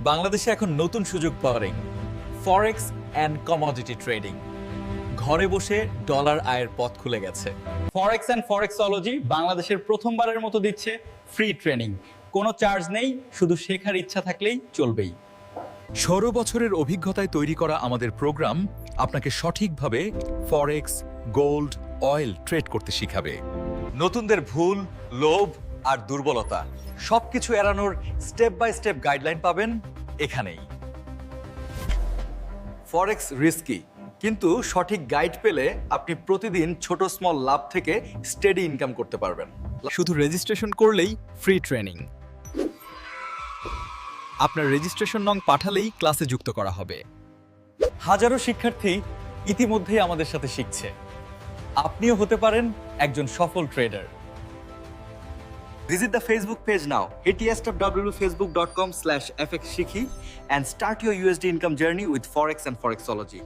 বাংলাদেশে এখন নতুন সুযোগ powering forex and commodity trading. ঘরে বসে ডলার আয়ের পথ খুলে গেছে। ফরেক্স অ্যান্ড ফরেক্সোলজি বাংলাদেশের প্রথমবারের মতো দিচ্ছে ফ্রি ট্রেনিং। কোনো চার্জ নেই, শুধু শেখার ইচ্ছা থাকলেই চলবেই। 16 বছরের অভিজ্ঞতায় তৈরি করা আমাদের প্রোগ্রাম আপনাকে সঠিকভাবে ফরেক্স, গোল্ড, অয়েল ট্রেড করতে শিখাবে। নতুনদের ভুল, লোভ আর দুর্বলতা সবকিছু এড়ানোর স্টেপ বাই স্টেপ গাইডলাইন পাবেন এখানেই। ফরেক্স রিস্কি, কিন্তু সঠিক গাইড পেলে আপনি প্রতিদিন ছোট স্মল লাভ থেকে স্টেডি ইনকাম করতে পারবেন। শুধু রেজিস্ট্রেশন করলেই ফ্রি ট্রেনিং। আপনার রেজিস্ট্রেশন নং পাঠালেই ক্লাসে যুক্ত করা হবে। হাজারো শিক্ষার্থী ইতিমধ্যেই আমাদের সাথে শিখছে। আপনিও হতে পারেন একজন সফল tedder. Visit the Facebook page now, hitswww.facebook.com/fxshikhi and start your USD income journey with Forex and Forexology.